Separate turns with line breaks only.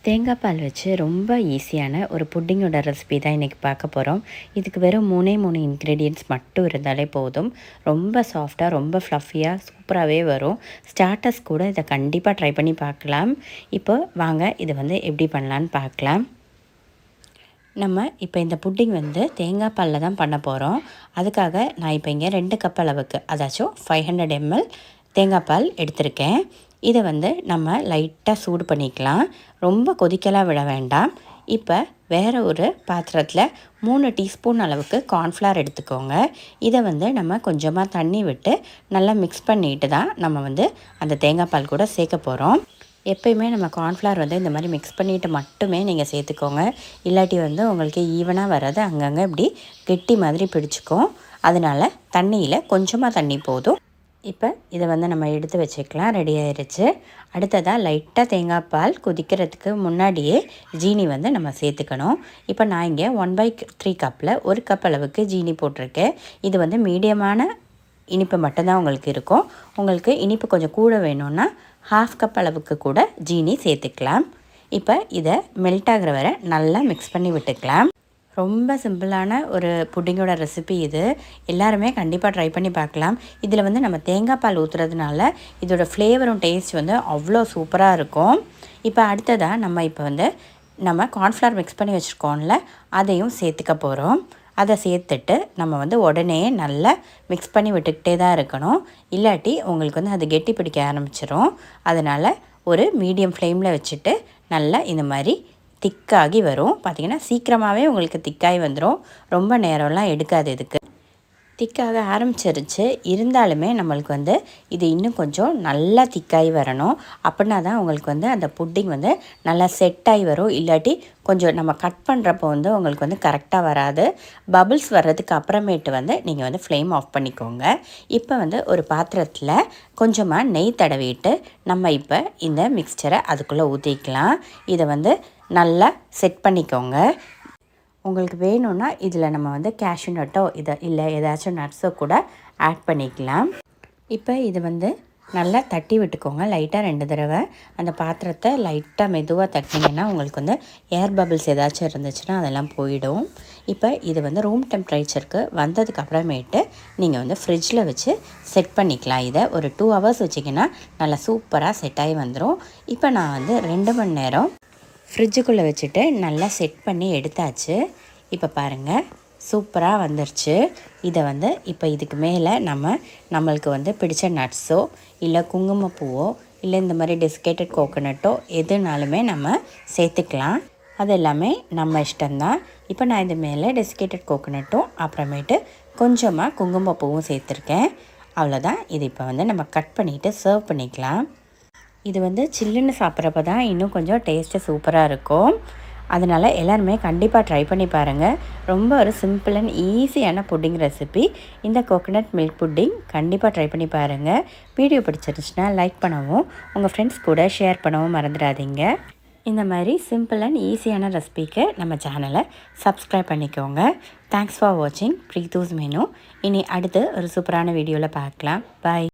தேங்காய் பால் வச்சு ரொம்ப ஈஸியான ஒரு புட்டிங்கோட ரெசிபி தான் இன்றைக்கி பார்க்க போகிறோம். இதுக்கு வெறும் 3 இன்க்ரீடியன்ட்ஸ் மட்டும் இருந்தாலே போதும். ரொம்ப சாஃப்டாக, ரொம்ப ஃப்ளஃபியாக, சூப்பராகவே வரும். ஸ்டார்டர்ஸ் கூட இதை கண்டிப்பாக ட்ரை பண்ணி பார்க்கலாம். இப்போ வாங்க இதை எப்படி பண்ணலான்னு பார்க்கலாம். நம்ம இப்போ இந்த புட்டிங் தேங்காய் பாலில் தான் பண்ண போகிறோம். அதுக்காக நான் இப்போ இங்கே 2 கப் அளவுக்கு, அதாச்சும் 500 ml தேங்காய் பால் எடுத்திருக்கேன். இதை நம்ம லைட்டாக சூடு பண்ணிக்கலாம். ரொம்ப கொதிக்கலாம் விட வேண்டாம். இப்போ வேறு ஒரு பாத்திரத்தில் 3 டீஸ்பூன் அளவுக்கு கார்ன்ஃப்ளவர் எடுத்துக்கோங்க. இதை நம்ம கொஞ்சமாக தண்ணி விட்டு நல்லா மிக்ஸ் பண்ணிட்டு தான் நம்ம அந்த தேங்காய் பால் கூட சேர்க்க போகிறோம். எப்பயுமே நம்ம கார்ன்ஃப்ளவர் இந்த மாதிரி மிக்ஸ் பண்ணிவிட்டு மட்டுமே நீங்கள் சேர்த்துக்கோங்க. இல்லாட்டி உங்களுக்கு ஈவனாக வராது, அங்கங்கே இப்படி கெட்டி மாதிரி பிடிச்சிக்கும். அதனால் தண்ணியில் கொஞ்சமாக தண்ணி போதும். இப்போ இதை நம்ம எடுத்து வச்சுக்கலாம். ரெடி ஆயிடுச்சு. அடுத்ததாக லைட்டாக தேங்காய் பால் கொதிக்கிறதுக்கு முன்னாடியே ஜீனி நம்ம சேர்த்துக்கணும். இப்போ நான் இங்கே 1/3 கப்பில் 1 கப் அளவுக்கு ஜீனி போட்டிருக்கேன். இது மீடியமான இனிப்பு மட்டும்தான் உங்களுக்கு இருக்கும். உங்களுக்கு இனிப்பு கொஞ்சம் கூட வேணும்னா 1/2 கப் அளவுக்கு கூட ஜீனி சேர்த்துக்கலாம். இப்போ இதை மெல்ட் ஆகிற வரை நல்லா மிக்ஸ் பண்ணி விட்டுக்கலாம். ரொம்ப சிம்பிளான ஒரு புட்டிங்கோட ரெசிபி இது. எல்லாருமே கண்டிப்பாக ட்ரை பண்ணி பார்க்கலாம். இதில் நம்ம தேங்காய் பால் ஊற்றுறதுனால இதோட ஃப்ளேவரும் டேஸ்ட் அவ்வளோ சூப்பராக இருக்கும். இப்போ அடுத்ததாக நம்ம கார்ன்ஃப்ளவர் மிக்ஸ் பண்ணி வச்சுருக்கோம்ல, அதையும் சேர்த்துக்க போகிறோம். அதை சேர்த்துட்டு நம்ம உடனே நல்லா மிக்ஸ் பண்ணி விட்டுக்கிட்டே தான் இருக்கணும். இல்லாட்டி உங்களுக்கு அது கெட்டி பிடிக்க ஆரம்பிச்சிடும். அதனால் ஒரு மீடியம் ஃப்ளேமில் வச்சுட்டு நல்லா இந்த மாதிரி திக்காகி வரும். பார்த்திங்கன்னா சீக்கிரமாகவே உங்களுக்கு திக்காகி வந்துடும். ரொம்ப நேரம்லாம் எடுக்காது. இதுக்கு திக்காக ஆரம்பிச்சிருச்சு. இருந்தாலுமே நம்மளுக்கு இது இன்னும் கொஞ்சம் நல்லா திக்காகி வரணும். அப்படின்னா தான் உங்களுக்கு அந்த புட்டிங் நல்லா செட்டாகி வரும். இல்லாட்டி கொஞ்சம் நம்ம கட் பண்ணுறப்போ உங்களுக்கு கரெக்டாக வராது. பபிள்ஸ் வர்றதுக்கு அப்புறமேட்டு நீங்கள் ஃப்ளேம் ஆஃப் பண்ணிக்கோங்க. இப்போ ஒரு பாத்திரத்தில் கொஞ்சமாக நெய் தடவிட்டு நம்ம இப்போ இந்த மிக்ஸ்சரை அதுக்குள்ளே ஊற்றிக்கலாம். இதை நல்லா செட் பண்ணிக்கோங்க. உங்களுக்கு வேணும்னா இதில் நம்ம கேஷ்யூ நட்டோ இல்லை ஏதாச்சும் நட்ஸோ கூட ஆட் பண்ணிக்கலாம். இப்போ இது நல்லா தட்டி விட்டுக்கோங்க. லைட்டாக 2 தடவை அந்த பாத்திரத்தை லைட்டாக மெதுவாக தட்டினீங்கன்னா உங்களுக்கு ஏர் பபிள்ஸ் ஏதாச்சும் இருந்துச்சுன்னா அதெல்லாம் போயிடும். இப்போ இது ரூம் டெம்பரேச்சருக்கு வந்ததுக்கு அப்புறமேட்டு நீங்கள் ஃப்ரிட்ஜில் வச்சு செட் பண்ணிக்கலாம். இதை ஒரு 2 ஹவர்ஸ் வச்சிங்கன்னா நல்லா சூப்பராக செட் ஆகி வந்துடும். இப்போ நான் 2 மணி நேரம் ஃப்ரிட்ஜுக்குள்ளே வச்சுட்டு நல்லா செட் பண்ணி எடுத்தாச்சு. இப்போ பாருங்கள் சூப்பராக வந்துருச்சு. இதை இப்போ இதுக்கு மேலே நம்மளுக்கு பிடிச்ச நட்ஸோ இல்லை குங்குமப்பூவோ இல்லை இந்த மாதிரி டெசிகேட்டட் கோகோனட்டோ எதுனாலுமே நம்ம சேர்த்துக்கலாம். அது எல்லாமே நம்ம இஷ்டம்தான். இப்போ நான் இது மேலே டெசிகேட்டட் கோகோனட்டும் அப்புறமேட்டு கொஞ்சமாக குங்குமப்பூவும் சேர்த்துருக்கேன். அவ்வளோதான். இது இப்போ நம்ம கட் பண்ணிவிட்டு சர்வ் பண்ணிக்கலாம். இது சில்லுன்னு சாப்பிட்றப்ப தான் இன்னும் கொஞ்சம் டேஸ்ட்டு சூப்பராக இருக்கும். அதனால் எல்லாருமே கண்டிப்பாக ட்ரை பண்ணி பாருங்கள். ரொம்ப ஒரு சிம்பிள் அண்ட் ஈஸியான புட்டிங் ரெசிபி இந்த கோகோனட் மில்க் புட்டிங். கண்டிப்பாக ட்ரை பண்ணி பாருங்கள். வீடியோ பிடிச்சிருந்துச்சுன்னா லைக் பண்ணவும் உங்கள் ஃப்ரெண்ட்ஸ் கூட ஷேர் பண்ணவும் மறந்துடாதீங்க. இந்த மாதிரி சிம்பிள் அண்ட் ஈஸியான ரெசிபிக்கு நம்ம சேனலை சப்ஸ்கிரைப் பண்ணிக்கோங்க. தேங்க்ஸ் ஃபார் வாட்சிங் ப்ரீத்தூஸ் மெனு. இனி அடுத்து ஒரு சூப்பரான வீடியோவில் பார்க்கலாம். பாய்.